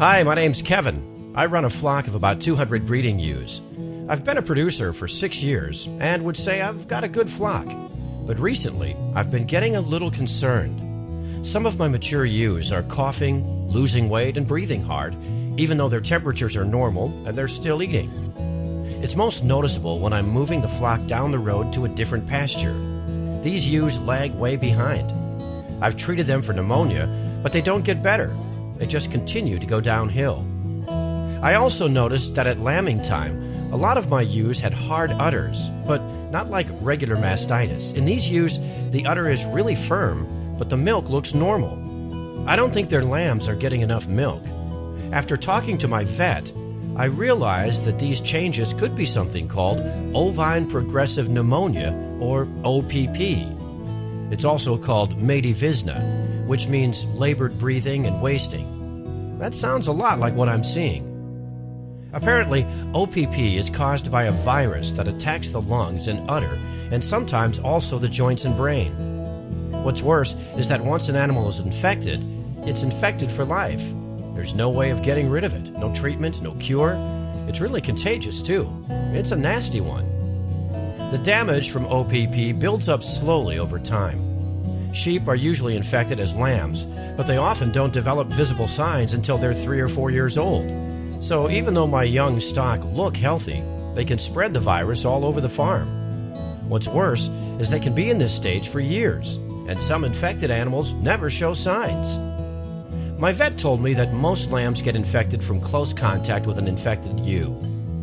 Hi, my name's Kevin. I run a flock of about 200 breeding ewes. I've been a producer for 6 years and would say I've got a good flock. But recently, I've been getting a little concerned. Some of my mature ewes are coughing, losing weight, and breathing hard, even though their temperatures are normal and they're still eating. It's most noticeable when I'm moving the flock down the road to a different pasture. These ewes lag way behind. I've treated them for pneumonia, but they don't get better. They just continue to go downhill. I also noticed that at lambing time, a lot of my ewes had hard udders, but not like regular mastitis. In these ewes, the udder is really firm, but the milk looks normal. I don't think their lambs are getting enough milk. After talking to my vet, I realized that these changes could be something called ovine progressive pneumonia, or OPP. It's also called medivizna, which means labored breathing and wasting. That sounds a lot like what I'm seeing. Apparently, OPP is caused by a virus that attacks the lungs and udder, and sometimes also the joints and brain. What's worse is that once an animal is infected, it's infected for life. There's no way of getting rid of it. No treatment, no cure. It's really contagious, too. It's a nasty one. The damage from OPP builds up slowly over time. Sheep are usually infected as lambs, but they often don't develop visible signs until they're 3 or 4 years old. So even though my young stock look healthy, they can spread the virus all over the farm. What's worse is they can be in this stage for years, and some infected animals never show signs. My vet told me that most lambs get infected from close contact with an infected ewe.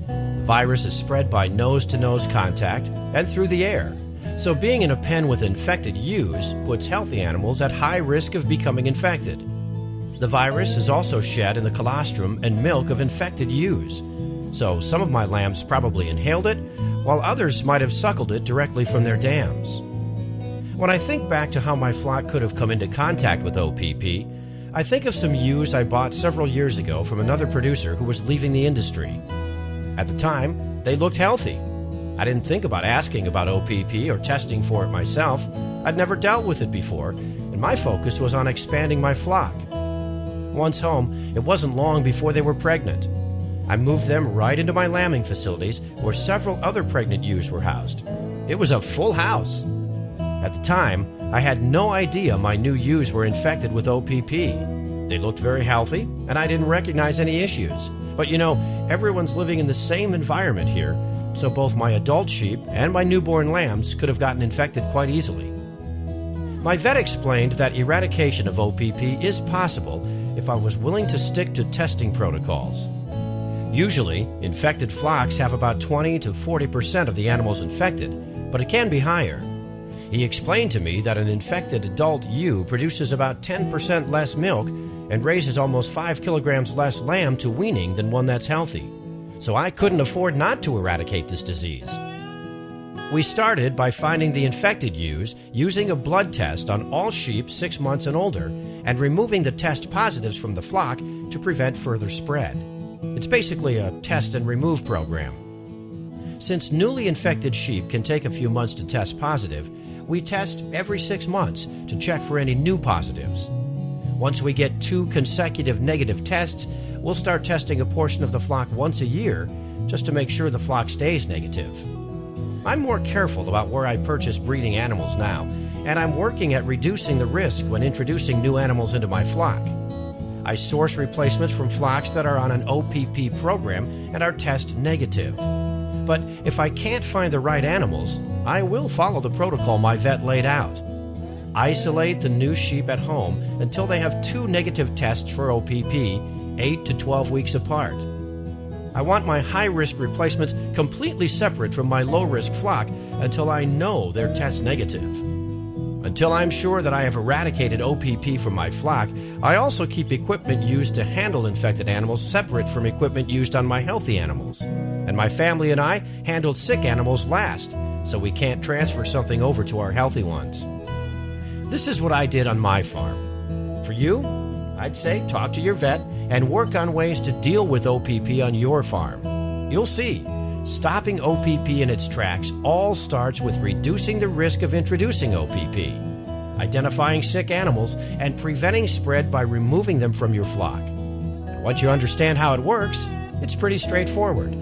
The virus is spread by nose-to-nose contact and through the air. So being in a pen with infected ewes puts healthy animals at high risk of becoming infected. The virus is also shed in the colostrum and milk of infected ewes. So some of my lambs probably inhaled it, while others might have suckled it directly from their dams. When I think back to how my flock could have come into contact with OPP, I think of some ewes I bought several years ago from another producer who was leaving the industry. At the time, they looked healthy. I didn't think about asking about OPP or testing for it myself. I'd never dealt with it before, and my focus was on expanding my flock. Once home, it wasn't long before they were pregnant. I moved them right into my lambing facilities where several other pregnant ewes were housed. It was a full house. At the time, I had no idea my new ewes were infected with OPP. They looked very healthy, and I didn't recognize any issues. But you know, everyone's living in the same environment here, so both my adult sheep and my newborn lambs could have gotten infected quite easily. My vet explained that eradication of OPP is possible if I was willing to stick to testing protocols. Usually, infected flocks have about 20 to 40% of the animals infected, but it can be higher. He explained to me that an infected adult ewe produces about 10% less milk and raises almost 5 kilograms less lamb to weaning than one that's healthy. So I couldn't afford not to eradicate this disease. We started by finding the infected ewes using a blood test on all sheep 6 months and older and removing the test positives from the flock to prevent further spread. It's basically a test and remove program. Since newly infected sheep can take a few months to test positive, we test every 6 months to check for any new positives. Once we get 2 consecutive negative tests, we'll start testing a portion of the flock once a year just to make sure the flock stays negative. I'm more careful about where I purchase breeding animals now, and I'm working at reducing the risk when introducing new animals into my flock. I source replacements from flocks that are on an OPP program and are test negative. But if I can't find the right animals, I will follow the protocol my vet laid out. Isolate the new sheep at home until they have 2 negative tests for OPP, 8 to 12 weeks apart. I want my high-risk replacements completely separate from my low-risk flock until I know they're test negative. Until I'm sure that I have eradicated OPP from my flock, I also keep equipment used to handle infected animals separate from equipment used on my healthy animals. And my family and I handled sick animals last, so we can't transfer something over to our healthy ones. This is what I did on my farm. For you, I'd say talk to your vet and work on ways to deal with OPP on your farm. You'll see, stopping OPP in its tracks all starts with reducing the risk of introducing OPP, identifying sick animals, and preventing spread by removing them from your flock. Once you understand how it works, it's pretty straightforward.